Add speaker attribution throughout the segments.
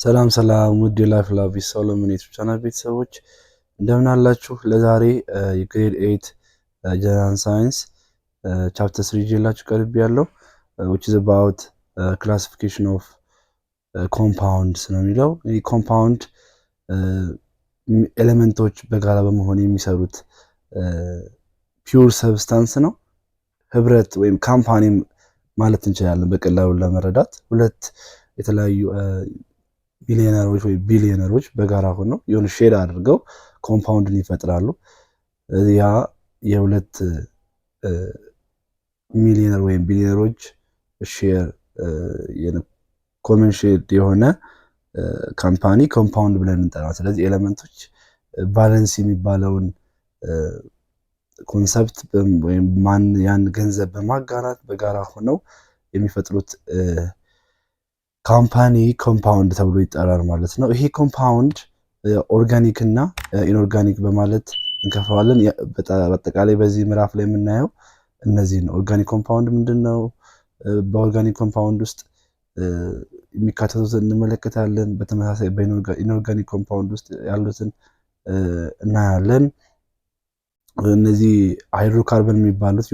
Speaker 1: ሰላም ውድ የላይፍ ላቭ ሶሎሞን ዩቲዩብ ቻናል ቤተሰቦች እንደምን አላችሁ? ለዛሬ የግሬድ 8 ጀነራል ሳይንስ ቻፕተር 3 ይዤላችሁ ቀርቤያለሁ which is about classification of compounds ነው የሚለው። ይህ ኮምፓውንድ ኤሌመንቶች በጋራ በመሆን የሚሰሩት ፒውር ሰብስታንስ ነው። ህብረት ወይም ካምፓኒ ማለት እንችላለን በቀላሉ ለመረዳት። ሁለት የተለያዩ ሚሊዮነሮች ወይ ቢሊዮነሮች በጋራ ሆነው የሆነ ሼር አድርገው ኮምፓውንድን ይፈጥራሉ። ያ የሁለት ሚሊዮነር ወይም ቢሊዮነሮች ሼር ኮመን ሼር የሆነ ካምፓኒ ኮምፓውንድ ብለን እንጠራለን። ስለዚህ ኤሌመንቶች ባላንስ የሚባለውን ኮንሰፕት ወይም ያን ገንዘብ በማጋራት በጋራ ሆነው የሚፈጥሩት ካምፓኒ ኮምፓውንድ ተብሎ ይጠራል ማለት ነው። ይሄ ኮምፓውንድ ኦርጋኒክ እና ኢንኦርጋኒክ በማለት እንከፋዋለን። በአጠቃላይ በዚህ ምዕራፍ ላይ የምናየው እነዚህ ነው። ኦርጋኒክ ኮምፓውንድ ምንድነው? በኦርጋኒክ ኮምፓውንድ ውስጥ የሚካተቱትን እንመለከታለን። በተመሳሳይ በኢንኦርጋኒክ ኮምፓውንድ ውስጥ ያሉትን እናያለን። እነዚህ ሃይድሮካርበን የሚባሉት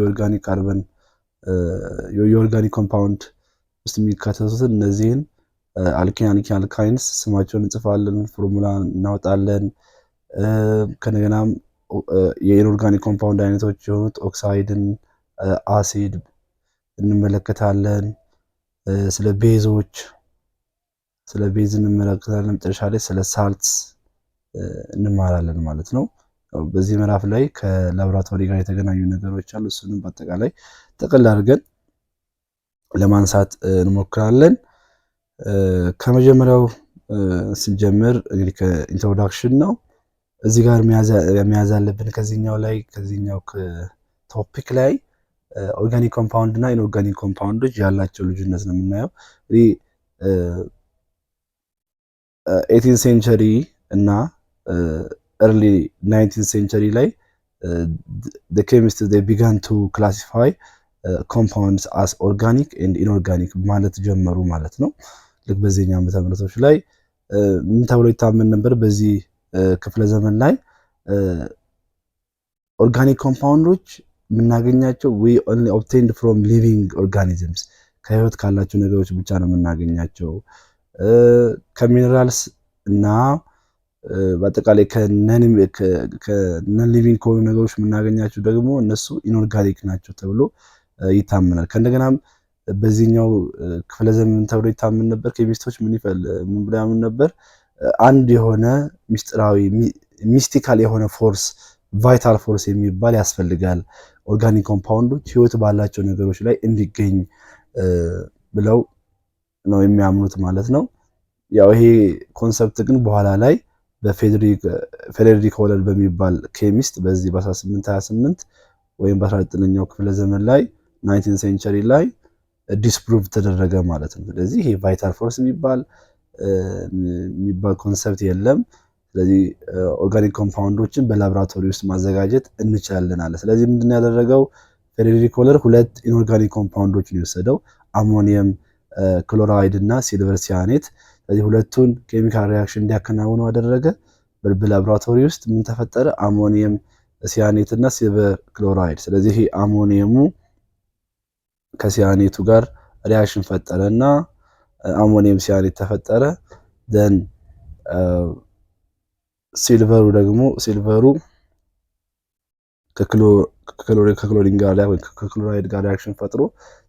Speaker 1: የኦርጋኒክ ኮምፓውንድ ውስጥ የሚካተቱትን እነዚህን አልካይንስ ስማቸውን እንጽፋለን፣ ፎርሙላ እናወጣለን። ከነገናም የኢንኦርጋኒክ ኮምፓውንድ አይነቶች የሆኑት ኦክሳይድን፣ አሲድ እንመለከታለን። ስለ ቤዝ እንመለከታለን። መጨረሻ ላይ ስለ ሳልትስ እንማራለን ማለት ነው። በዚህ ምዕራፍ ላይ ከላቦራቶሪ ጋር የተገናኙ ነገሮች አሉ። እሱንም በአጠቃላይ ጠቅል አድርገን ለማንሳት እንሞክራለን። ከመጀመሪያው ስንጀምር እንግዲህ ከኢንትሮዳክሽን ነው። እዚህ ጋር መያዝ አለብን ከዚህኛው ቶፒክ ላይ ኦርጋኒክ ኮምፓውንድ እና ኢንኦርጋኒክ ኮምፓውንዶች ያላቸው ልዩነት ነው የምናየው። እንግዲህ 18 ሴንቸሪ እና ኤርሊ 19 ሴንቸሪ ላይ the chemists they began to classify compounds as organic and inorganic ማለት ጀመሩ ማለት ነው። ልክ በዚህኛው ዓመተ ምህረቶች ላይ ምን ተብሎ ይታመን ነበር? በዚህ ክፍለ ዘመን ላይ ኦርጋኒክ ኮምፓውንዶች የምናገኛቸው we only obtained from living organisms ከህይወት ካላቸው ነገሮች ብቻ ነው የምናገኛቸው። ከሚነራልስ እና በአጠቃላይ ከነን ሊቪንግ ከሆኑ ነገሮች የምናገኛቸው ደግሞ እነሱ ኢንኦርጋኒክ ናቸው ተብሎ ይታመናል። ከእንደገናም በዚህኛው ክፍለ ዘመን ተብሎ ይታመን ነበር። ኬሚስቶች ምን ብለው ያምኑ ነበር? አንድ የሆነ ሚስቲካል የሆነ ፎርስ ቫይታል ፎርስ የሚባል ያስፈልጋል ኦርጋኒክ ኮምፓውንዶች ህይወት ባላቸው ነገሮች ላይ እንዲገኝ ብለው ነው የሚያምኑት ማለት ነው። ያው ይሄ ኮንሰፕት ግን በኋላ ላይ በፍሬድሪክ ሆለር በሚባል ኬሚስት በዚህ በ1828 ወይም በ19ኛው ክፍለ ዘመን ላይ 19 ሴንቸሪ ላይ ዲስፕሩቭ ተደረገ ማለት ነው። ስለዚህ ይሄ ቫይታል ፎርስ የሚባል ኮንሰፕት የለም። ስለዚህ ኦርጋኒክ ኮምፓውንዶችን በላቦራቶሪ ውስጥ ማዘጋጀት እንችላለን አለ። ስለዚህ ምንድነው ያደረገው? ፍሬድሪክ ሆለር ሁለት ኢንኦርጋኒክ ኮምፓውንዶችን የወሰደው አሞኒየም ክሎራይድ እና ሲልቨር ሲያኔት። ስለዚህ ሁለቱን ኬሚካል ሪአክሽን እንዲያከናውኑ አደረገ። በላቦራቶሪ ውስጥ ምን ተፈጠረ? አሞኒየም ሲያኔት እና ሲልቨር ክሎራይድ። ስለዚህ ይሄ አሞኒየሙ ከሲያኔቱ ጋር ሪአክሽን ፈጠረና አሞኒየም ሲያኔት ተፈጠረ። ደን ሲልቨሩ ከክሎሪን ጋር ወይ ከክሎራይድ ጋር ሪአክሽን ፈጥሮ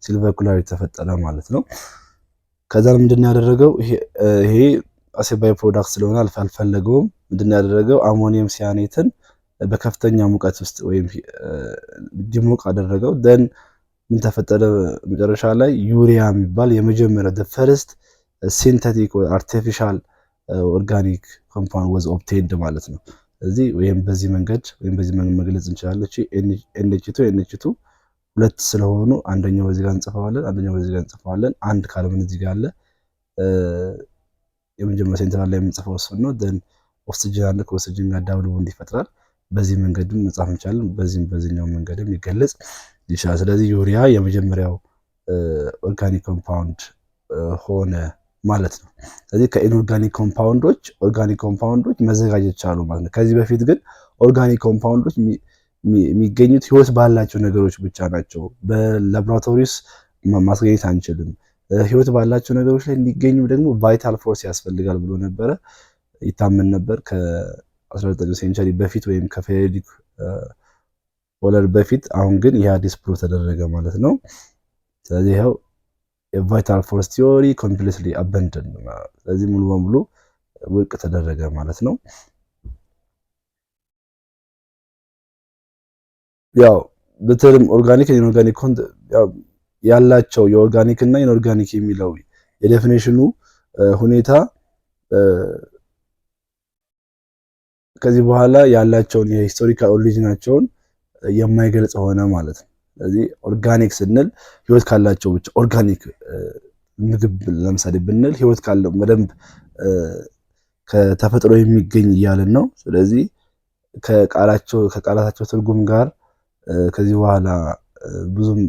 Speaker 1: ሲልቨር ክሎራይድ ተፈጠረ ማለት ነው። ከዛ ምንድነው ያደረገው? ይሄ አሴ ባይ ፕሮዳክት ስለሆነ አልፈለገውም። ምንድነው ያደረገው? አሞኒየም ሲያኔትን በከፍተኛ ሙቀት ውስጥ ወይም እንዲሞቅ አደረገው። ደን ምን ተፈጠረ? መጨረሻ ላይ ዩሪያ የሚባል የመጀመሪያው the first synthetic or artificial organic compound was obtained ማለት ነው። ስለዚህ በዚህ መንገድ መግለጽ እንችላለን። NH2 ሁለት ስለሆኑ አንደኛው በዚህ ጋር እንጽፈዋለን፣ አንደኛው በዚህ ጋር እንጽፈዋለን። አንድ ካርበን እዚህ ጋር አለ። የመጀመሪያው ሴንትራል ላይ የምንጽፈው እሱ ነው። ደን ኦክሲጅን አለ፣ ከኦክሲጅን ጋር ዳብል ቦንድ ይፈጥራል። በዚህ መንገድም መጻፍ እንችላለን። በዚህኛው መንገድም ሊገለጽ ይችላል። ስለዚህ ዩሪያ የመጀመሪያው ኦርጋኒክ ኮምፓውንድ ሆነ ማለት ነው። ስለዚህ ከኢንኦርጋኒክ ኮምፓውንዶች ኦርጋኒክ ኮምፓውንዶች መዘጋጀት ቻሉ ማለት ነው። ከዚህ በፊት ግን ኦርጋኒክ ኮምፓውንዶች የሚገኙት ህይወት ባላቸው ነገሮች ብቻ ናቸው። በላቦራቶሪስ ማስገኘት አንችልም። ህይወት ባላቸው ነገሮች ላይ እንዲገኙ ደግሞ ቫይታል ፎርስ ያስፈልጋል ብሎ ነበረ ይታመን ነበር ከ19ኛው ሴንቸሪ በፊት ወይም ከፔሪዮዲክ ወለር በፊት። አሁን ግን ይህ አዲስ ፕሩቭ ተደረገ ማለት ነው። ስለዚህ ይኸው የቫይታል ፎርስ ቲዮሪ ኮምፕሊትሊ አበንደን፣ ስለዚህ ሙሉ በሙሉ ውድቅ ተደረገ ማለት ነው። ያው በተለይም ኦርጋኒክ ኢንኦርጋኒክ ያላቸው የኦርጋኒክ እና ኢንኦርጋኒክ የሚለው የዴፊኒሽኑ ሁኔታ ከዚህ በኋላ ያላቸውን የሂስቶሪካል ኦሪጂናቸውን የማይገልጽ ሆነ ማለት ነው። ስለዚህ ኦርጋኒክ ስንል ህይወት ካላቸው ብቻ ኦርጋኒክ ምግብ ለምሳሌ ብንል ህይወት ካለው በደንብ ከተፈጥሮ የሚገኝ እያልን ነው። ስለዚህ ከቃላታቸው ትርጉም ጋር ከዚህ በኋላ ብዙም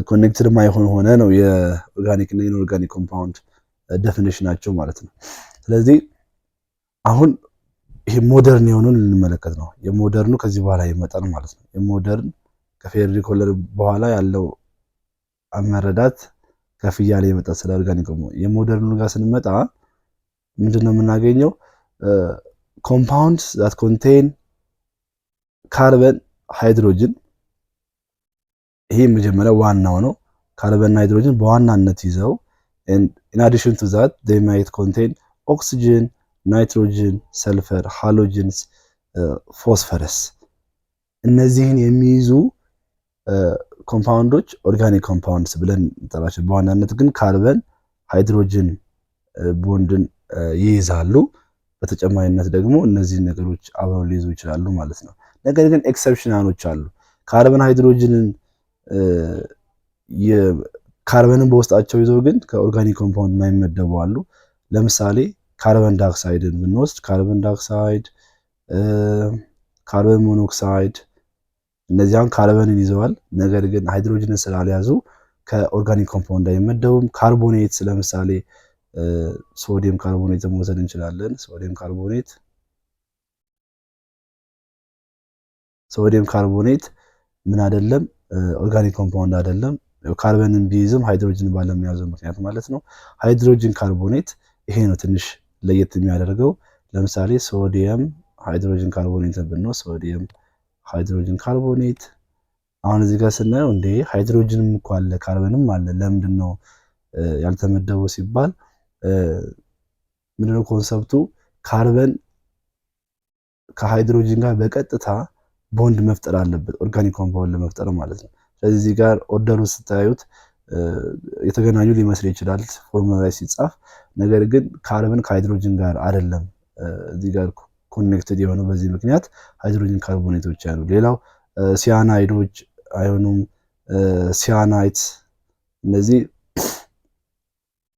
Speaker 1: ኮኔክትድ ማይሆን ሆነ ነው የኦርጋኒክ እና ኢንኦርጋኒክ ኮምፓውንድ ዴፊኒሽናቸው ማለት ነው። ስለዚህ አሁን ይሄ ሞደርን የሆነውን ልንመለከት ነው። የሞደርኑ ከዚህ በኋላ ይመጣል ማለት ነው። የሞደርን ከፔሪዮዲክ ወለር በኋላ ያለው አመረዳት ከፍ እያለ ይመጣል ስለ ኦርጋኒክ። የሞደርኑ ጋር ስንመጣ ምንድነው የምናገኘው? ኮምፓውንድስ ዛት ኮንቴን ካርበን ሃይድሮጅን። ይሄ መጀመሪያ ዋናው ነው። ካርበን ሃይድሮጅን በዋናነት ይዘው in addition to that they might contain oxygen, nitrogen, sulfur, halogens, phosphorus። እነዚህን የሚይዙ ኮምፓውንዶች ኦርጋኒክ ኮምፓውንድስ ብለን እንጠራቸው። በዋናነት ግን ካርበን ሃይድሮጅን ቦንድን ይይዛሉ። በተጨማሪነት ደግሞ እነዚህን ነገሮች አብረው ሊይዙ ይችላሉ ማለት ነው። ነገር ግን ኤክሰፕሽናሎች አሉ። ካርበን ሃይድሮጅንን ካርበንን በውስጣቸው ይዘው ግን ከኦርጋኒክ ኮምፓውንድ የማይመደቡ አሉ። ለምሳሌ ካርበን ዳይኦክሳይድን ብንወስድ ካርበን ዳይኦክሳይድ፣ ካርበን ሞኖክሳይድ እነዚያን ካርበንን ይዘዋል። ነገር ግን ሃይድሮጅንን ስላልያዙ ከኦርጋኒክ ኮምፓውንድ አይመደቡም። ካርቦኔትስ ለምሳሌ ሶዲየም ካርቦኔት መውሰድ እንችላለን። ሶዲየም ካርቦኔት ምን አይደለም ኦርጋኒክ ኮምፓውንድ አይደለም። ካርበንን ቢይዝም ሃይድሮጅን ባለመያዙ ምክንያት ማለት ነው። ሃይድሮጅን ካርቦኔት ይሄ ነው ትንሽ ለየት የሚያደርገው። ለምሳሌ ሶዲየም ሃይድሮጅን ካርቦኔት ብንወስድ ሶዲየም ሃይድሮጅን ካርቦኔት አሁን እዚህ ጋር ስናየው እንዴ ሃይድሮጅንም እኮ አለ ካርበንም አለ ለምንድነው ያልተመደበው ሲባል ምንድነው ኮንሰፕቱ? ካርበን ከሃይድሮጅን ጋር በቀጥታ ቦንድ መፍጠር አለበት ኦርጋኒክ ኮምፓውንድ ለመፍጠር ማለት ነው። ስለዚህ እዚህ ጋር ኦርደሩ ስታዩት የተገናኙ ሊመስል ይችላል ፎርሙላ ላይ ሲጻፍ። ነገር ግን ካርበን ከሃይድሮጅን ጋር አይደለም እዚህ ጋር ኮኔክትድ የሆነው በዚህ ምክንያት ሃይድሮጅን ካርቦኔቶች ያሉ። ሌላው ሲያናይዶች አይሆኑም። ሲያናይት እነዚህ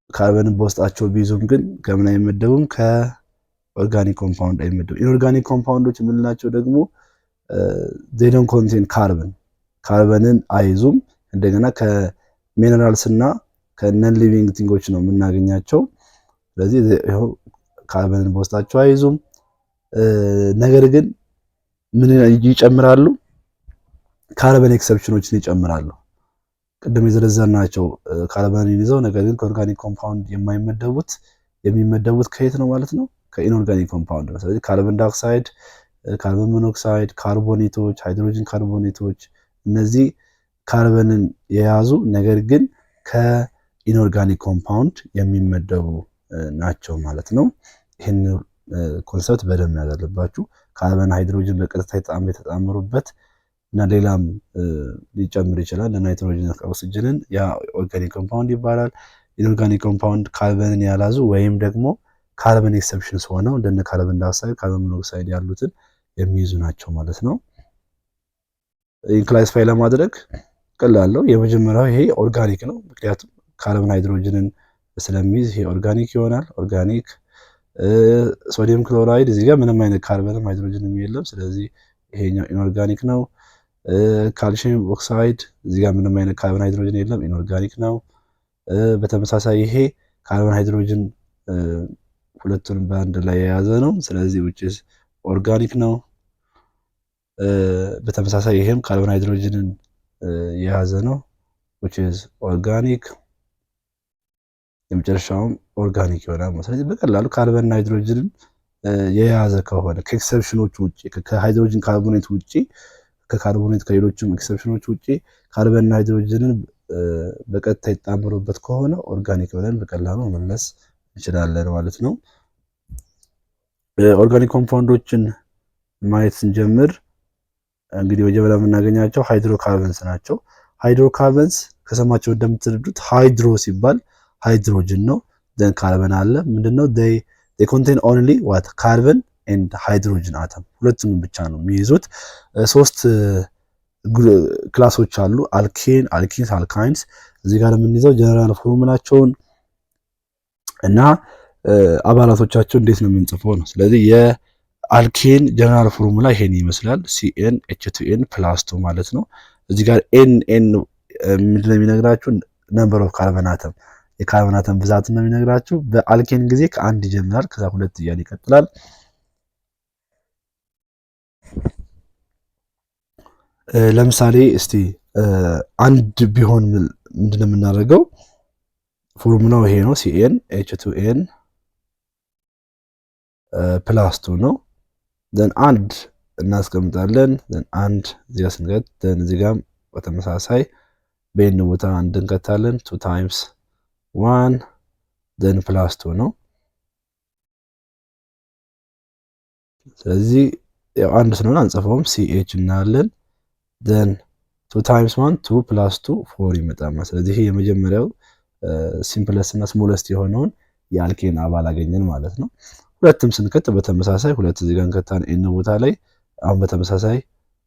Speaker 1: ካርበንን በውስጣቸው ቢይዙም ግን ከምን አይመደቡም? ከኦርጋኒክ ኮምፓውንድ አይመደቡም። ኢንኦርጋኒክ ኮምፓውንዶች የምንላቸው ደግሞ they don't contain ካርበንን አይዙም። እንደገና ከሚነራልስ እና ከነን ሊቪንግ ቲንጎች ነው የምናገኛቸው። ስለዚህ ይሄው ካርበንን በውስጣቸው አይዙም። ነገር ግን ምን ይጨምራሉ? ካርበን ኤክሰፕሽኖችን ይጨምራሉ። ቅድም የዘረዘርናቸው ካርበንን ይዘው ነገር ግን ከኦርጋኒክ ኮምፓውንድ የሚመደቡት ከየት ነው ማለት ነው? ከኢንኦርጋኒክ ኮምፓውንድ ነው። ስለዚህ ካርበን ዳይኦክሳይድ፣ ካርበን ሞኖክሳይድ፣ ካርቦኔቶች፣ ሃይድሮጅን ካርቦኔቶች እነዚህ ካርበንን የያዙ ነገር ግን ከኢንኦርጋኒክ ኮምፓውንድ የሚመደቡ ናቸው ማለት ነው። ይህን ኮንሰፕት በደንብ መያዝ አለባችሁ። ካርበን ሃይድሮጅን በቀጥታ የተጣመሩበት እና ሌላም ሊጨምር ይችላል ለናይትሮጅን ኦክሲጅንን ያ ኦርጋኒክ ኮምፓውንድ ይባላል። ኢንኦርጋኒክ ኮምፓውንድ ካርበንን ያላዙ ወይም ደግሞ ካርበን ኤክሰፕሽንስ ሆነው እንደነ ካርበን ዳይኦክሳይድ፣ ካርበን ሞኖክሳይድ ያሉትን የሚይዙ ናቸው ማለት ነው። ኢንክላሲፋይ ለማድረግ ቀላለው። የመጀመሪያው ይሄ ኦርጋኒክ ነው፣ ምክንያቱም ካርበን ሃይድሮጅንን ስለሚይዝ ይሄ ኦርጋኒክ ይሆናል። ኦርጋኒክ ሶዲየም ክሎራይድ እዚህ ጋር ምንም አይነት ካርበንም ሃይድሮጅንም የለም፣ ስለዚህ ይሄኛው ኢንኦርጋኒክ ነው። ካልሲየም ኦክሳይድ እዚህ ጋር ምንም አይነት ካርበን ሃይድሮጅን የለም፣ ኢንኦርጋኒክ ነው። በተመሳሳይ ይሄ ካርበን ሃይድሮጅን ሁለቱን በአንድ ላይ የያዘ ነው። ስለዚህ which is ኦርጋኒክ ነው። በተመሳሳይ ይሄም ካርበን ሃይድሮጅንን የያዘ ነው which is ኦርጋኒክ። የመጨረሻውም ኦርጋኒክ ይሆናል። ስለዚህ በቀላሉ ካርበን ሃይድሮጅንን የያዘ ከሆነ ከኤክሰፕሽኖች ውጪ ከሃይድሮጅን ካርቦኔት ውጪ ከካርቦኔት ከሌሎችም ኤክሰፕሽኖች ውጪ ካርበን ሃይድሮጅንን በቀጥታ ይጣመሩበት ከሆነ ኦርጋኒክ ብለን በቀላሉ መመለስ እንችላለን ማለት ነው። ኦርጋኒክ ኮምፓውንዶችን ማየት ስንጀምር እንግዲህ መጀመሪያ የምናገኛቸው ሃይድሮካርበንስ ናቸው። ሃይድሮካርበንስ ከሰማቸው እንደምትረዱት ሃይድሮ ሲባል ሃይድሮጅን ነው። ደን ካርበን አለ። ምንድነው they contain only what carbon and hydrogen atom ሁለቱንም ብቻ ነው የሚይዙት። ሶስት ክላሶች አሉ አልኬን፣ አልኪንስ፣ አልካይንስ። እዚህ ጋር የምንይዘው ጀነራል ፎርሙላቸውን እና አባላቶቻቸው እንዴት ነው የምንጽፈው ነው። ስለዚህ የአልኬን ጀነራል ፎርሙላ ይሄን ይመስላል CnH2n +2 ማለት ነው። እዚህ ጋር NN ምንድነው የሚነግራችሁ ነምበር ኦፍ ካርበን አተም የካርበን አተም ብዛት ነው የሚነግራችሁ። በአልኬን ጊዜ ከአንድ ይጀምራል ከዛ ሁለት እያለ ይቀጥላል። ለምሳሌ እስቲ አንድ ቢሆን ምንድነው የምናደርገው? ፎርሙላው ይሄ ነው CnH2n +2 ነው። ዘን አንድ እናስቀምጣለን። ዘን አንድ እዚህ ጋር ስንገት ዘን እዚህ ጋር በተመሳሳይ በኤን ቦታ አንድ እንከታለን 2 ታይምስ 1 ዘን +2 ነው። ስለዚህ ያው አንድ ስለሆነ አንጽፈውም CH እናያለን። ዘን 2 ታይምስ 1 2 +2 4 ይመጣል። ስለዚህ ይሄ የመጀመሪያው ሲምፕለስ እና ስሞለስት የሆነውን የአልኬን አባል አገኘን ማለት ነው። ሁለትም ስንከት በተመሳሳይ ሁለት እዚህ ጋር እንከታለን ኤን ቦታ ላይ። አሁን በተመሳሳይ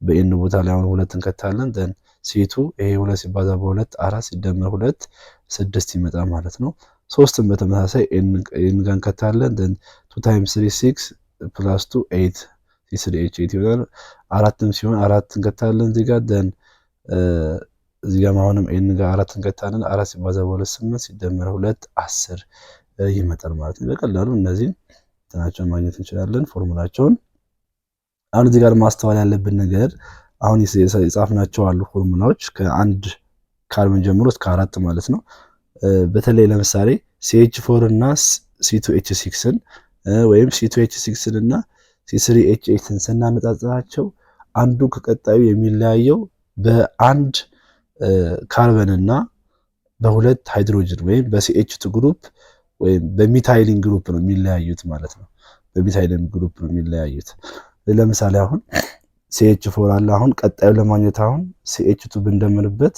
Speaker 1: በኤን ቦታ ላይ አሁን ሁለት እንከታለን። ዘን C2 ይሄ 2 ሲባዛ በ2 4 ሲደመር 2 6 ይመጣል ማለት ነው። ሶስትም በተመሳሳይ ኤን ጋር እንከታለን። ዘን 2 ታይምስ 3 6 +2 8 C3H8 ይሆናል። አራትም ሲሆን አራት እንከታለን እዚህ ጋር ዘን እዚህ ጋር አሁንም ኤን ጋር አራት እንከታለን። 4 ሲባዛ በ2 8 ሲደመር 2 10 ይመጣል ማለት ነው። በቀላሉ እነዚህን እንትናቸውን ማግኘት እንችላለን ፎርሙላቸውን። አሁን እዚህ ጋር ማስተዋል ያለብን ነገር አሁን የጻፍናቸው አሉ ፎርሙላዎች ከአንድ ካርበን ጀምሮ እስከ 4 ማለት ነው። በተለይ ለምሳሌ CH4 እና C2H6ን ወይም C2H6ን እና C3H8ን ስናነጻጽራቸው አንዱ ከቀጣዩ የሚለያየው በአንድ ካርበን እና በሁለት ሃይድሮጅን ወይም በCH2 ግሩፕ ወይም በሚታይሊን ግሩፕ ነው የሚለያዩት ማለት ነው። በሚታይሊን ግሩፕ ነው የሚለያዩት። ለምሳሌ አሁን CH4 አለ። አሁን ቀጣዩ ለማግኘት አሁን CH2 ብንደምርበት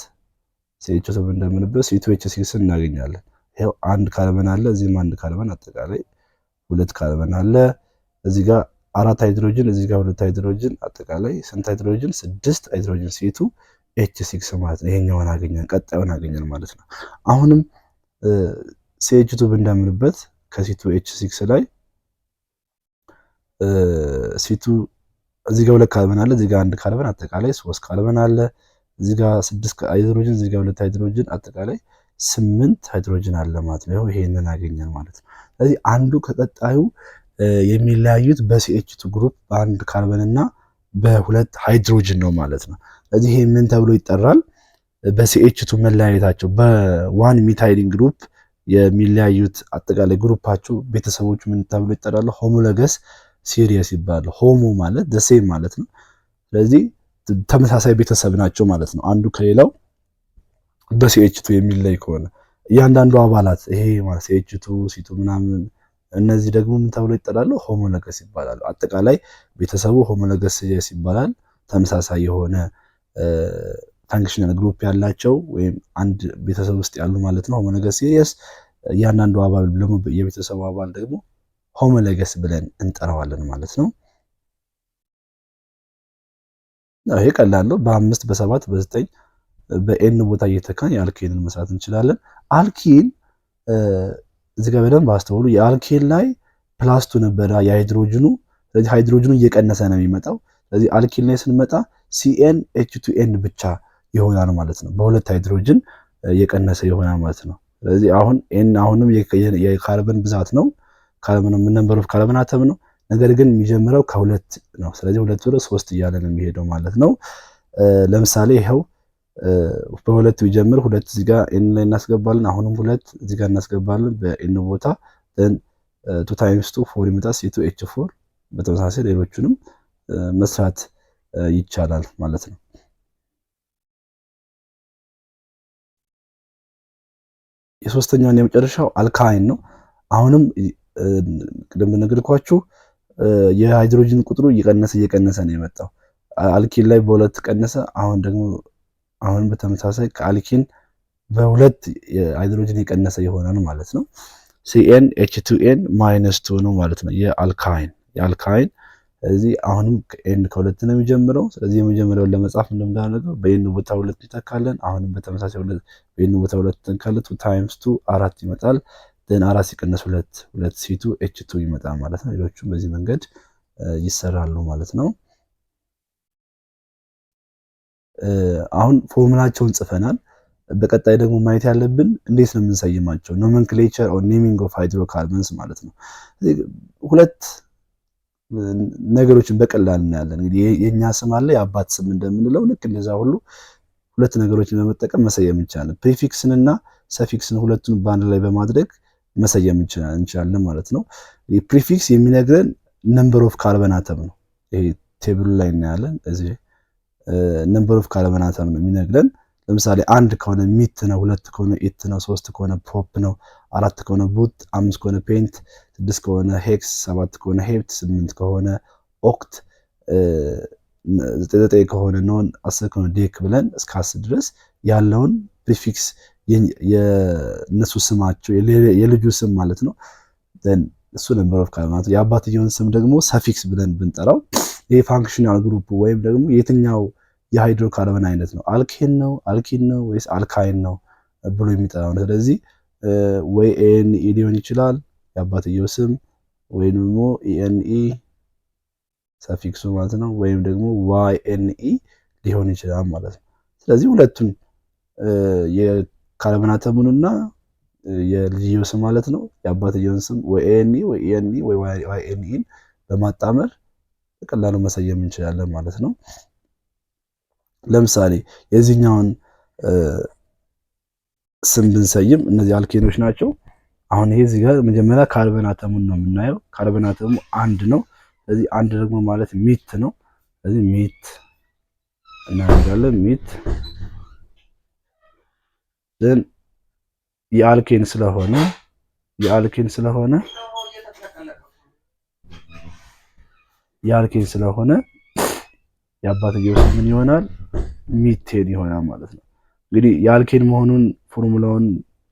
Speaker 1: C2H6 እናገኛለን። ይሄው አንድ ካርበን አለ፣ እዚህም አንድ ካርበን አጠቃላይ ሁለት ካርበን አለ። እዚህ ጋር አራት ሃይድሮጅን፣ እዚህ ጋር ሁለት ሃይድሮጅን አጠቃላይ ስንት ሃይድሮጅን? 6 ሃይድሮጅን C2H6 ማለት ነው። ይሄኛውን አገኘን፣ ቀጣዩን አገኘን ማለት ነው። አሁንም CH2 ብንደምርበት ከC2H6 ላይ C2 እዚህ ጋር ሁለት ካርበን አለ፣ እዚህ ጋር አንድ ካርበን አጠቃላይ 3 ካርበን አለ። እዚህ ጋር 6 ሃይድሮጅን፣ እዚህ ጋር ሁለት ሃይድሮጅን አጠቃላይ 8 ሃይድሮጅን አለ ማለት ነው። ይሄንን አገኘን ማለት ነው። ስለዚህ አንዱ ከቀጣዩ የሚለያዩት በCH2 ግሩፕ በአንድ ካርበን እና በሁለት ሃይድሮጅን ነው ማለት ነው። ስለዚህ ይሄ ምን ተብሎ ይጠራል? በCH2 መለያየታቸው በዋን ሚታይሊን ግሩፕ የሚለያዩት አጠቃላይ ግሩፓቸው ቤተሰቦቹ ምን ተብሎ ይጠራሉ? ሆሞሎገስ ሲሪየስ ይባላል። ሆሞ ማለት ደሴም ማለት ነው። ስለዚህ ተመሳሳይ ቤተሰብ ናቸው ማለት ነው። አንዱ ከሌላው በCH2 የሚለይ ከሆነ እያንዳንዱ አባላት ይሄ ማለት CH2 C2 ምናምን እነዚህ ደግሞ ምን ተብሎ ይጠራሉ? ሆሞሎገስ ይባላሉ። አጠቃላይ ቤተሰቡ ሆሞሎገስ ሲሪየስ ይባላል። ተመሳሳይ የሆነ ፋንክሽናል ግሩፕ ያላቸው ወይም አንድ ቤተሰብ ውስጥ ያሉ ማለት ነው ሆሞሎገስ ሲሪየስ። እያንዳንዱ አባል ደግሞ የቤተሰቡ አባል ደግሞ ሆሞሎገስ ብለን እንጠራዋለን ማለት ነው። ይሄ ቀላል ነው። በ5 በ7 በ9 በኤን ቦታ እየተካን የአልኬንን መስራት እንችላለን። አልኪን እዚህ ጋር በደንብ አስተውሉ። የአልኬን ላይ +2 ነበረ የሃይድሮጅኑ። ስለዚህ ሃይድሮጅኑ እየቀነሰ ነው የሚመጣው። ስለዚህ አልኪን ላይ ስንመጣ CnH2n ብቻ ይሆናል ማለት ነው። በሁለት ሃይድሮጅን እየቀነሰ ይሆናል ማለት ነው። ስለዚህ አሁን ኤን አሁንም የካርበን ብዛት ነው። ካርበን ነምበር ኦፍ ካርበን አተም ነው። ነገር ግን የሚጀምረው ከሁለት ነው። ስለዚህ 2 ወደ 3 እያለ ነው የሚሄደው ማለት ነው። ለምሳሌ ይኸው በሁለት ቢጀምር 2 እዚህ ጋር ኤን ላይ እናስገባለን። አሁንም 2 እዚህ ጋር እናስገባለን በኤን ቦታ then 2 times 2 4 ይመጣል C2H4። በተመሳሳይ ሌሎቹንም መስራት ይቻላል ማለት ነው። የሶስተኛውን የመጨረሻው አልካይን ነው። አሁንም ቅድም እንደነገርኳችሁ የሃይድሮጅን ቁጥሩ እየቀነሰ ነው የመጣው። አልኪን ላይ በሁለት ቀነሰ። አሁን በተመሳሳይ ከአልኪን በሁለት ሃይድሮጅን የቀነሰ ይሆናል ማለት ነው። CnH2n -2 ነው ማለት ነው የአልካይን። ስለዚህ አሁንም ኤን ከሁለት ነው የሚጀምረው። ስለዚህ የመጀመሪያውን ለመጻፍ እንደምናደርገው በኤን ቦታ 2 እንተካለን። አሁንም በተመሳሳይ በኤን ቦታ 2 እንተካለን። 2 times 2 4 ይመጣል። then 4 ሲቀነስ 2 C2H2 ይመጣል ማለት ነው። ሌሎቹም በዚህ መንገድ ይሰራሉ ማለት ነው። አሁን ፎርሙላቸውን ጽፈናል። በቀጣይ ደግሞ ማየት ያለብን እንዴት ነው የምንሰይማቸው፣ ኖሜንክሌቸር ኦር ኔሚንግ ኦፍ ሃይድሮካርበንስ ማለት ነው። ሁለት ነገሮችን በቀላል እናያለን። እንግዲህ የኛ ስም አለ፣ የአባት ስም እንደምንለው ልክ እንደዛ ሁሉ ሁለት ነገሮችን በመጠቀም መሰየም እንችላለን። ፕሪፊክስን እና ሰፊክስን ሁለቱን በአንድ ላይ በማድረግ መሰየም እንችላለን ማለት ነው። ፕሪፊክስ የሚነግረን ነምበር ኦፍ ካርበን አተም ነው። ይሄ ቴብሉ ላይ እናያለን። እዚህ ነምበር ኦፍ ካርበን አተም ነው የሚነግረን። ለምሳሌ 1 ከሆነ ሚት ነው፣ 2 ከሆነ ኢት ነው፣ 3 ከሆነ ፕሮፕ ነው፣ 4 ከሆነ ቡት፣ 5 ከሆነ ፔንት፣ 6 ከሆነ ሄክስ፣ 7 ከሆነ ሄፕት፣ 8 ከሆነ ኦክት፣ 9 ከሆነ ኖን፣ 10 ከሆነ ዴክ ብለን እስከ 10 ድረስ ያለውን ፕሪፊክስ የነሱ ስማቸው የልጁ ስም ማለት ነው። እሱ ነምበር ኦፍ ካርበን። የአባትየውን ስም ደግሞ ሰፊክስ ብለን ብንጠራው ይሄ ፋንክሽናል ግሩፕ ወይም ደግሞ የትኛው የሃይድሮካርበን አይነት ነው፣ አልኬን ነው፣ አልኪን ነው ወይስ አልካይን ነው ብሎ የሚጠራው ነው። ስለዚህ ወይ ኤንኢ ሊሆን ይችላል የአባትየው ስም፣ ወይም ደግሞ ኢኤንኢ ሰፊክሱ ማለት ነው፣ ወይም ደግሞ ዋይኤንኢ ሊሆን ይችላል ማለት ነው። ስለዚህ ሁለቱን የካርበን አተሙንና የልጅየው ስም ማለት ነው የአባትየውን ስም ወይ ኤንኢ ወይ ኢኤንኢ ወይ ዋይኤንኢን በማጣመር በቀላሉ መሰየም እንችላለን ማለት ነው። ለምሳሌ የዚህኛውን ስም ብንሰይም እነዚህ አልኬኖች ናቸው። አሁን ይሄ እዚህ ጋር መጀመሪያ ካርበን አተሙን ነው የምናየው። ካርበን አተሙ 1 ነው። ስለዚህ 1 ደግሞ ማለት ሚት ነው። ስለዚህ ሚት እናደርጋለን። ሚት then የአልኬን ስለሆነ የአባትየው ስም ምን ይሆናል? ሚቴን ይሆናል ማለት ነው። እንግዲህ የአልኬን መሆኑን ፎርሙላውን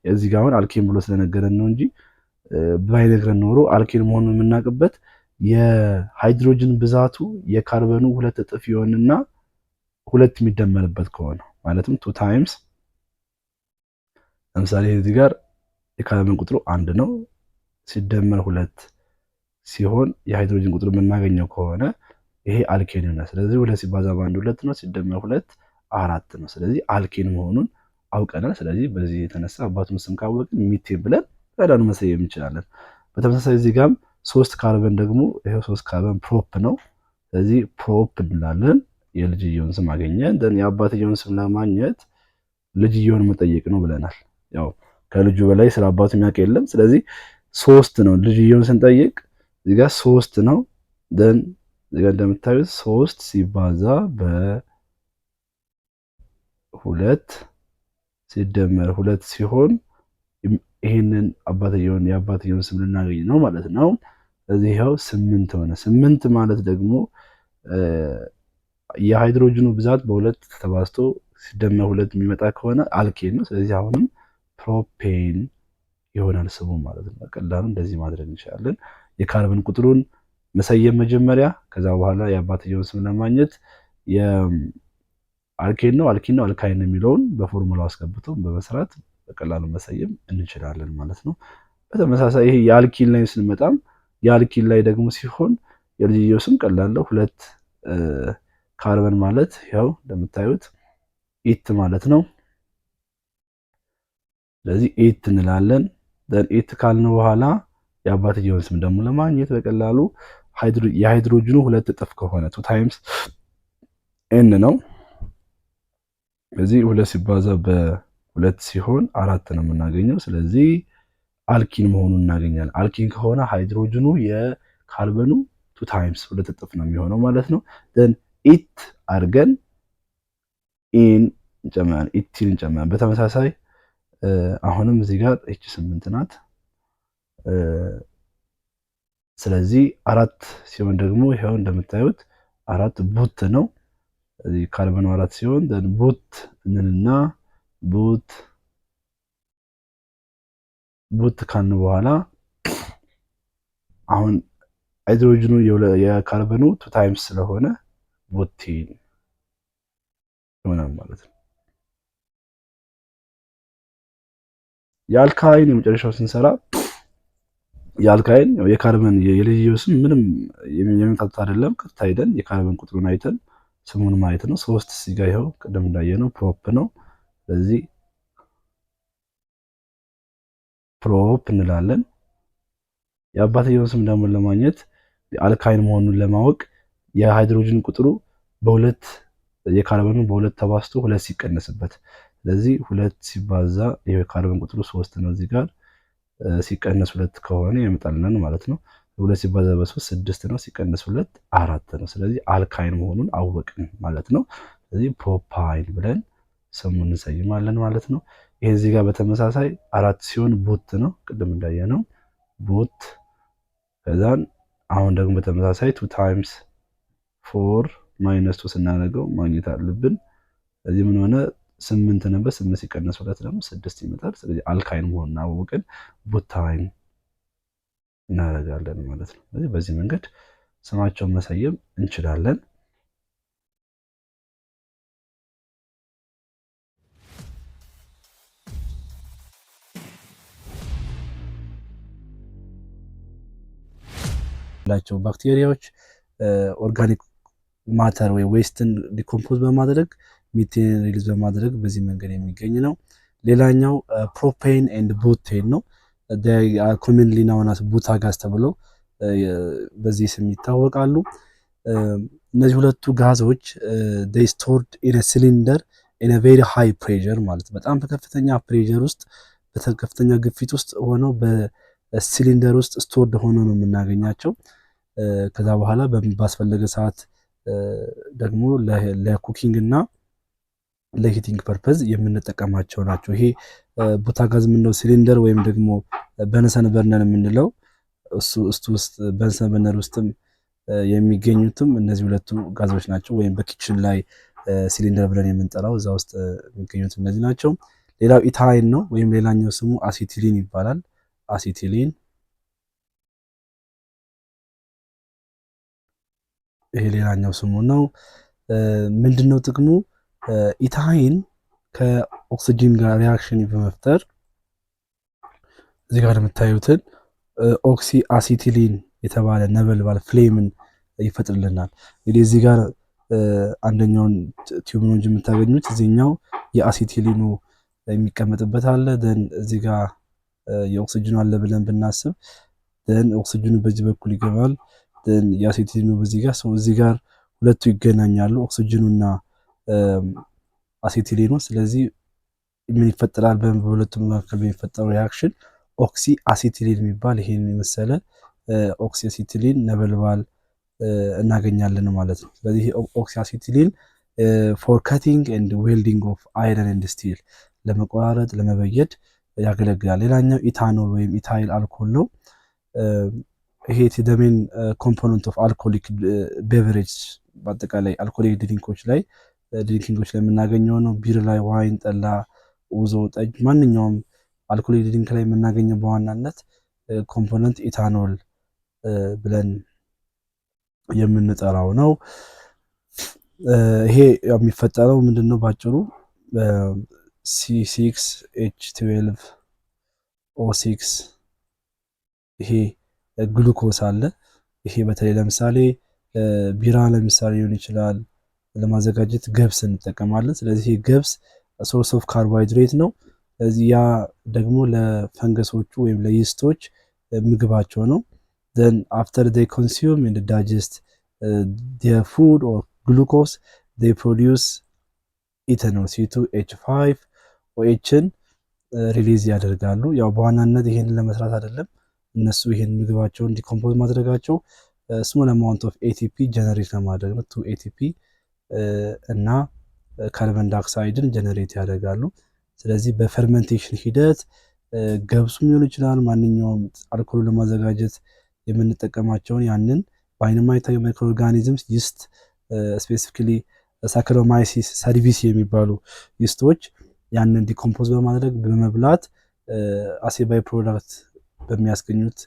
Speaker 1: እዚህ ጋር አሁን አልኬን ብሎ ስለነገረን ነው እንጂ ባይነግረን ኖሮ አልኬን መሆኑን የምናውቅበት የሃይድሮጅን ብዛቱ የካርበኑ 2 እጥፍ ይሆንና 2 የሚደመርበት ከሆነ ማለትም 2 ታይምስ ለምሳሌ እዚህ ጋር የካርበን ቁጥሩ 1 ነው ሲደመር 2 ሲሆን የሃይድሮጅን ቁጥሩ የምናገኘው ከሆነ ይሄ አልኬን ነው። ስለዚህ 2 ሲባዛ በ1 2 ነው፣ ሲደመር 2 4 ነው። ስለዚህ አልኬን መሆኑን አውቀናል። ስለዚህ በዚህ የተነሳ አባቱን ስም ካወቅን ሚቴን ብለን ቀላሉ መሰየም እንችላለን። በተመሳሳይ እዚህ ጋርም 3 ካርበን ደግሞ ይሄው 3 ካርበን ፕሮፕ ነው። ስለዚህ ፕሮፕ እንላለን። የልጅየውን ስም አገኘን። ደን የአባትየውን ስም ለማግኘት ልጅየውን መጠየቅ ነው ብለናል። ያው ከልጁ በላይ ስለ አባቱ የሚያውቅ የለም። ስለዚህ 3 ነው ልጅየውን ስንጠይቅ እዚህ ጋር 3 ነው። ደን እዚህ ጋር እንደምታዩት 3 ሲባዛ በ2 ሲደመር 2 ሲሆን ይሄንን የአባትየውን ስም ልናገኝ ነው ማለት ነው። ስለዚህ ይኸው 8 ሆነ። 8 ማለት ደግሞ የሃይድሮጅኑ ብዛት በ2 ተባዝቶ ሲደመር 2 የሚመጣ ከሆነ አልኬን ነው። ስለዚህ አሁንም ፕሮፔን ይሆናል ስሙ ማለት ነው። በቀላሉ እንደዚህ ማድረግ እንችላለን። የካርበን ቁጥሩን መሰየም መጀመሪያ፣ ከዛ በኋላ የአባትየውን ስም ለማግኘት አልኬን ነው አልካይን የሚለውን በፎርሙላው አስገብቶ በመስራት በቀላሉ መሰየም እንችላለን ማለት ነው። በተመሳሳይ ይሄ የአልኪን ላይ ስንመጣም የአልኪን ላይ ደግሞ ሲሆን የልጅየው ስም ቀላል ነው። 2 ካርበን ማለት ያው እንደምታዩት ኢት ማለት ነው። ስለዚህ ኢት እንላለን። ኢት ካልን በኋላ የአባትየውን ስም ደግሞ ለማግኘት በቀላሉ የሃይድሮጅኑ 2 እጥፍ ከሆነ 2 ታይምስ ኤን ነው። ስለዚህ 2 ሲባዛ በ2 ሲሆን 4 ነው የምናገኘው። ስለዚህ አልኪን መሆኑን እናገኛለን። አልኪን ከሆነ ሃይድሮጅኑ የካርበኑ 2 ታይምስ 2 እጥፍ ነው የሚሆነው ማለት ነው። ደን ኢት አድርገን ኢን እንጨምራለን፣ ኢቲን እንጨምራለን። በተመሳሳይ አሁንም እዚህ ጋር ኤች 8 ናት። ስለዚህ 4 ሲሆን ደግሞ ይሄው እንደምታዩት 4 ቡት ነው። እዚህ ካርበኑ 4 ሲሆን ደን ቡት እንልና ቡት ካልን በኋላ አሁን ሃይድሮጅኑ የካርበኑ 2 ታይምስ ስለሆነ ቡቲን ይሆናል ማለት ነው። የአልካይን የመጨረሻው ስንሰራ የአልካይን የካርበን የልዩ ስም ምንም የሚመጣ አይደለም። ቀጥታ ሄደን የካርበን ቁጥሩን አይተን ስሙን ማየት ነው። 3 ሲጋ ይኸው ቅድም እንዳየነው ፕሮፕ ነው። ስለዚህ ፕሮፕ እንላለን። የአባትየውን ስም ደግሞ ለማግኘት አልካይን መሆኑን ለማወቅ የሃይድሮጅን ቁጥሩ በሁለት የካርበኑ በሁለት ተባዝቶ 2 ሲቀነስበት፣ ስለዚህ 2 ሲባዛ የካርበን ቁጥሩ 3 ነው። እዚህ ጋር ሲቀነስ 2 ከሆነ ያመጣልናል ማለት ነው። 2 ሲባዛ በ3 6 ነው። ሲቀነስ 2 4 ነው። ስለዚህ አልካይን መሆኑን አወቅን ማለት ነው። ስለዚህ ፕሮፓይን ብለን ስሙን እንሰይማለን ማለት ነው። ይሄ እዚህ ጋር በተመሳሳይ 4 ሲሆን ቡት ነው፣ ቅድም እንዳየነው ቡት። ከዛን አሁን ደግሞ በተመሳሳይ 2 ታይምስ 4 ማይነስ 2 ስናደርገው ማግኘት አለብን። ስለዚህ ምን ሆነ? 8 ነበር። 8 ሲቀነስ 2 ደግሞ 6 ይመጣል። ስለዚህ አልካይን መሆኑን አወቅን፣ ቡታይን እናደርጋለን ማለት ነው። ስለዚህ በዚህ መንገድ ስማቸውን መሰየም እንችላለን። ላቸው ባክቴሪያዎች ኦርጋኒክ ማተር ወይ ዌስትን ዲኮምፖዝ በማድረግ ሚቴን ሪሊዝ በማድረግ በዚህ መንገድ የሚገኝ ነው። ሌላኛው ፕሮፔን ኤንድ ቡቴን ነው። ኮሚንሊ ናውን አስ ቡታ ጋዝ ተብለው በዚህ ስም ይታወቃሉ። እነዚህ ሁለቱ ጋዞች they stored in a cylinder in a very high pressure ማለት በጣም በከፍተኛ ፕሬሸር ውስጥ በከፍተኛ ግፊት ውስጥ ሆነው በሲሊንደር ውስጥ ስቶርድ ሆነው ነው የምናገኛቸው። ከዛ በኋላ ባስፈለገ ሰዓት ደግሞ ለኩኪንግ እና ለሂቲንግ ፐርፐዝ የምንጠቀማቸው ናቸው። ይሄ ቡታጋዝ የምንለው ሲሊንደር ወይም ደግሞ በንሰን በርነር የምንለው እሱ ውስጥ በንሰን በርነር ውስጥም የሚገኙትም እነዚህ ሁለቱ ጋዞች ናቸው። ወይም በኪችን ላይ ሲሊንደር ብለን የምንጠራው እዛ ውስጥ የሚገኙት እነዚህ ናቸው። ሌላው ኢታይን ነው፣ ወይም ሌላኛው ስሙ አሲቲሊን ይባላል። አሲቲሊን ይሄ ሌላኛው ስሙ ነው። ምንድነው ጥቅሙ? ኢታይን ከኦክሲጂን ጋር ሪአክሽን በመፍጠር እዚህ ጋር የምታዩትን ኦክሲ አሲቲሊን የተባለ ነበልባል ፍሌምን ይፈጥርልናል። እንግዲህ እዚህ ጋር አንደኛውን ቲዩብ ነው እንጂ የምታገኙት እዚህኛው የአሲቲሊኑ የሚቀመጥበት አለ። ደን እዚህ ጋር የኦክሲጂኑ አለ ብለን ብናስብ ደን ኦክሲጂኑ በዚህ በኩል ይገባል። ደን የአሲቲሊኑ በዚህ ጋር ሰው እዚህ ጋር ሁለቱ ይገናኛሉ፣ ኦክሲጂኑና አሲቲሊኑ። ስለዚህ ምን ይፈጠራል? በሁለቱም መካከል በሚፈጠረው ሪአክሽን ኦክሲ አሲቲሊን የሚባል ይሄን የመሰለ ኦክሲ አሲቲሊን ነበልባል እናገኛለን ማለት ነው። ስለዚህ ኦክሲ አሲቲሊን ፎር ካቲንግ ኤንድ ዌልዲንግ ኦፍ አይረን ኤንድ ስቲል ለመቆራረጥ ለመበየድ ያገለግላል። ሌላኛው ኢታኖል ወይም ኢታይል አልኮል ነው። ይሄ ሜን ኮምፖነንት ኦፍ አልኮሊክ ቤቨሬጅ በአጠቃላይ አልኮሊክ ድሪንኮች ላይ የምናገኘው ነው። ቢር ላይ፣ ዋይን፣ ጠላ፣ ኡዞ፣ ጠጅ ማንኛውም አልኮሊክ ድሪንክ ላይ የምናገኘው በዋናነት ኮምፖነንት ኢታኖል ብለን የምንጠራው ነው። ይሄ የሚፈጠረው ምንድነው? ባጭሩ C6H12O6 ይሄ ግሉኮስ አለ። ይሄ በተለይ ለምሳሌ ቢራ ለምሳሌ ሊሆን ይችላል ለማዘጋጀት ገብስ እንጠቀማለን። ስለዚህ ይሄ ገብስ ሶርስ ኦፍ ካርቦሃይድሬት ነው። ያ ደግሞ ለፈንገሶቹ ወይም ለይስቶች ምግባቸው ነው። then after they consume and digest their food or glucose they produce ethanol C2H5 OHን ሪሊዝ ያደርጋሉ። ያው በዋናነት ይሄንን ለመስራት አይደለም እነሱ ይሄን ምግባቸውን ዲኮምፖዝ ማድረጋቸው ስሞል አማውንት ኦፍ ኤቲፒ ጀነሬት ለማድረግ ነው። 2 ኤቲፒ እና ካርበን ዳይኦክሳይድን ጀነሬት ያደርጋሉ። ስለዚህ በፈርመንቴሽን ሂደት ገብሱም ሊሆን ይችላል ማንኛውም አልኮል ለማዘጋጀት የምንጠቀማቸውን ያንን ባይነማይታዊ ማይክሮ ኦርጋኒዝምስ ይስት ስፔሲፊካሊ ሳካሮማይሲስ ሰርቪስ የሚባሉ ይስቶች ያንን ዲኮምፖዝ በማድረግ በመብላት አሴ ባይ ፕሮዳክት በሚያስገኙት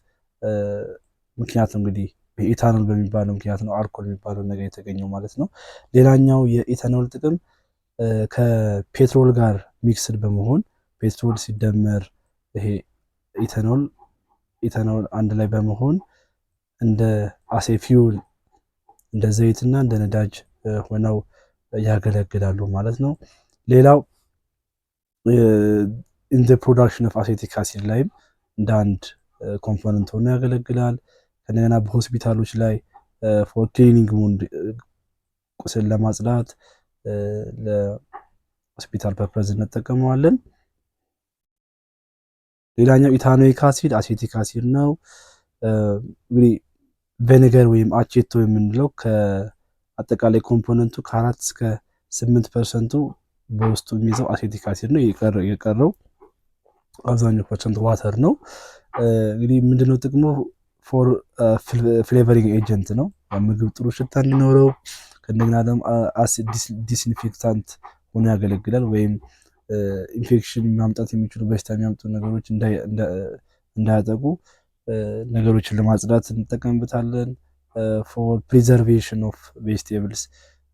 Speaker 1: ምክንያት እንግዲህ ኢታኖል በሚባለው ምክንያት ነው አልኮል የሚባለው ነገር የተገኘው ማለት ነው። ሌላኛው የኢታኖል ጥቅም ከፔትሮል ጋር ሚክስድ በመሆን ፔትሮል ሲደመር ይሄ ኢታኖል አንድ ላይ በመሆን እንደ አሴ ፊውል እንደ ዘይትና እንደ ነዳጅ ሆነው ያገለግላሉ ማለት ነው። ሌላው in the production of acetic acid ላይም እንደ አንድ ኮምፖነንት ሆኖ ያገለግላል። ከነገና በሆስፒታሎች ላይ ፎር ክሊኒንግ ውንድ ቁስል ለማጽዳት ለሆስፒታል ፐርፐዝ እንጠቀመዋለን። ሌላኛው ኢታኖይክ አሲድ አሴቲክ አሲድ ነው። እንግዲህ ቬኔገር ወይም አቼቶ የምንለው ከአጠቃላይ ኮምፖነንቱ ከ4 እስከ 8% በውስጡ የሚይዘው አሴቲክ አሲድ ነው። የቀረው አብዛኛው ፐርሰንት ዋተር ነው። እንግዲህ ምንድነው ጥቅሙ? ፎር ፍሌቨሪንግ ኤጀንት ነው። ምግብ ጥሩ ሽታ እንዲኖረው ከእንደገና ደግሞ አሲድ ዲስኢንፌክታንት ሆኖ ያገለግላል። ወይም ኢንፌክሽን ማምጣት የሚችሉ በሽታ የሚያመጡ ነገሮች እንዳያጠቁ ነገሮችን ለማጽዳት እንጠቀምበታለን። ፎር ፕሪዘርቬሽን ኦፍ ቬጅቴብልስ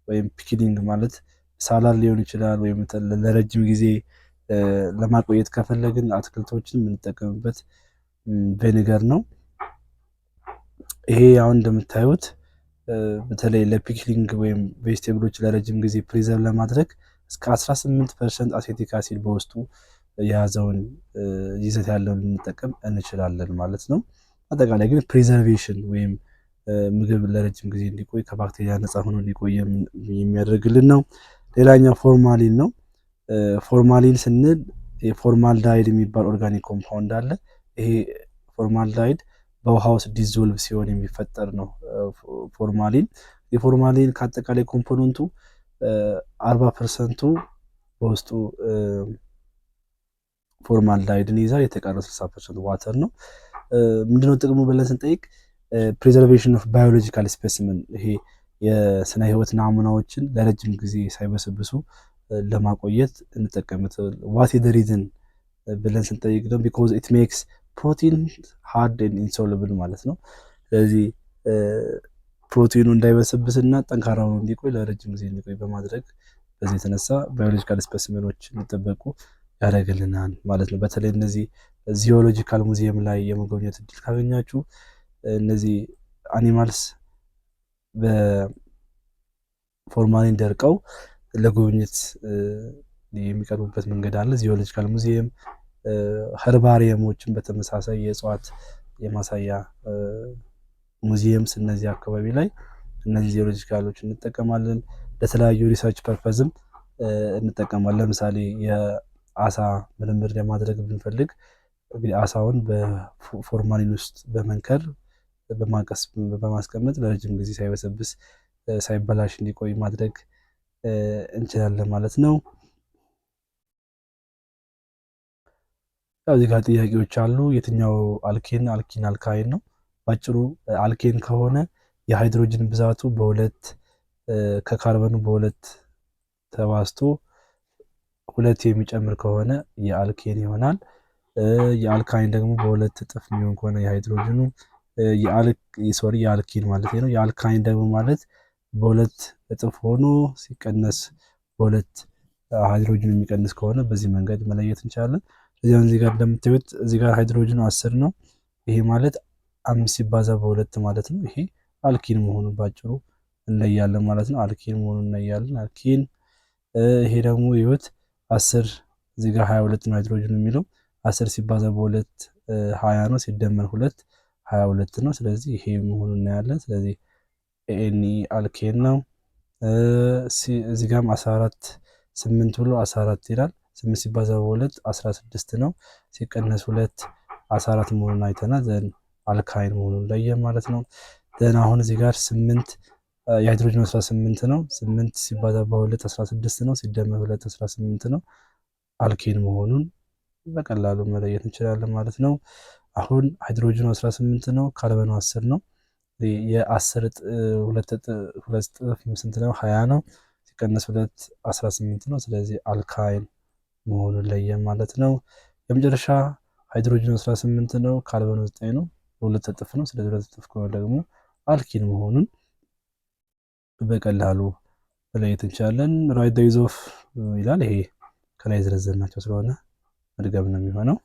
Speaker 1: ወይም ፒክሊንግ ማለት ሳላድ ሊሆን ይችላል። ወይም ለረጅም ጊዜ ለማቆየት ከፈለግን አትክልቶችን የምንጠቀምበት ቬኔገር ነው። ይሄ አሁን እንደምታዩት በተለይ ለፒክሊንግ ወይም ቬጅቴብሎች ለረጅም ጊዜ ፕሪዘርቭ ለማድረግ እስከ 18% አሴቲክ አሲድ በውስጡ የያዘውን ይዘት ያለውን ልንጠቀም እንችላለን ማለት ነው። አጠቃላይ ግን ፕሪዘርቬሽን ወይም ምግብ ለረጅም ጊዜ እንዲቆይ ከባክቴሪያ ነፃ ሆኖ እንዲቆይ የሚያደርግልን ነው። ሌላኛው ፎርማሊን ነው። ፎርማሊን ስንል የፎርማልዳይድ የሚባል ኦርጋኒክ ኮምፓውንድ አለ። ይሄ ፎርማልዳይድ በውሃ ውስጥ ዲዞልቭ ሲሆን የሚፈጠር ነው ፎርማሊን። የፎርማሊን ከአጠቃላይ ኮምፖነንቱ 40% በውስጡ ፎርማልዳይድን ይዛል። የተቀረው 60% ዋተር ነው። ምንድነው ጥቅሙ ብለን ስንጠይቅ ፕሪዘርቬሽን ኦፍ ባዮሎጂካል ስፔሲመን፣ ይሄ የስነ ህይወት ናሙናዎችን ለረጅም ጊዜ ሳይበስብሱ ለማቆየት እንጠቀምበት። ዋት ኢዝ ዘ ሪዝን ብለን ስንጠይቅ ደግሞ ቢኮዝ ኢት ሜክስ ፕሮቲን ሃርድ ኤንድ ኢንሶሉብል ማለት ነው። ስለዚህ ፕሮቲኑ እንዳይበሰብስና ጠንካራ ሆኖ እንዲቆይ ለረጅም ጊዜ እንዲቆይ በማድረግ በዚህ የተነሳ ባዮሎጂካል ስፔሲመኖች እንዲጠበቁ ያደርግልናል ማለት ነው። በተለይ እነዚህ ዚኦሎጂካል ሙዚየም ላይ የመጎብኘት እድል ካገኛችሁ እነዚህ አኒማልስ በፎርማሊን ደርቀው ለጉብኝት የሚቀርቡበት መንገድ አለ። ዚኦሎጂካል ሙዚየም፣ ኸርባሪየሞችን በተመሳሳይ የእጽዋት የማሳያ ሙዚየምስ እነዚህ አካባቢ ላይ እነዚህ ዚኦሎጂካሎች እንጠቀማለን። ለተለያዩ ሪሰርች ፐርፐዝም እንጠቀማለን። ለምሳሌ የአሳ ምርምር ለማድረግ ብንፈልግ እንግዲህ አሳውን በፎርማሊን ውስጥ በመንከር በማስቀመጥ ለረጅም ጊዜ ሳይበሰብስ ሳይበላሽ እንዲቆይ ማድረግ እንችላለን ማለት ነው። እዚህ ጋር ጥያቄዎች አሉ። የትኛው አልኬን አልካይን ነው? ባጭሩ አልኬን ከሆነ የሃይድሮጅን ብዛቱ በሁለት ከካርበኑ በሁለት ተባዝቶ 2 የሚጨምር ከሆነ የአልኬን ይሆናል። የአልካይን ደግሞ በሁለት እጥፍ የሚሆን ከሆነ የሃይድሮጅኑ የአልኪን ማለት ነው። የአልካይን ደግሞ ማለት በሁለት እጥፍ ሆኖ ሲቀነስ በሁለት ሃይድሮጅን የሚቀንስ ከሆነ በዚህ መንገድ መለየት እንችላለን። እዚህ ጋር እንደምታዩት እዚህ ጋር ሃይድሮጅኑ 10 ነው። ይሄ ማለት 5 ሲባዛ በ2 ማለት ነው። ይሄ አልኪን መሆኑን ባጭሩ እንለያለን ማለት ነው። አልኪን መሆኑን እንለያለን። አልኪን ይሄ ደግሞ ይሁት 10 እዚህ ጋር 22 ነው ሃይድሮጅን የሚለው 10 ሲባዛ በ2 20 ነው ሲደመር 2 22 ነው። ስለዚህ ይሄ መሆኑን እናያለን። ስለዚህ ኤኒ አልኬን ነው። እዚህ ጋርም 14 8 ብሎ 14 ይላል። 8 ሲባዛ በ2 16 ነው ሲቀነስ 2 14 መሆኑን አይተናል። ዘን አልካይን መሆኑን ለየን ማለት ነው። ዘን አሁን እዚህ ጋር 8 የሃይድሮጅን 18 ነው። 8 ሲባዛ በ2 16 ነው ሲደመር 2 18 ነው። አልኬን መሆኑን በቀላሉ መለየት እንችላለን ማለት ነው። አሁን ሃይድሮጅኑ 18 ነው፣ ካርበኑ 10 ነው። የ10 2 እጥፍ ስንት ነው? 20 ነው ሲቀነስ 2 18 ነው። ስለዚህ አልካይን መሆኑን ለየን ማለት ነው። የመጨረሻ ሃይድሮጅኑ 18 ነው፣ ካርበኑ 9 ነው፣ 2 እጥፍ ነው። ስለዚህ 2 እጥፍ ከሆነ ደግሞ አልኪን መሆኑን በቀላሉ መለየት እንችላለን። ራይት ዴይዝ ኦፍ ይላል። ይሄ ከላይ ዝርዝር ናቸው ስለሆነ መድገም ነው የሚሆነው።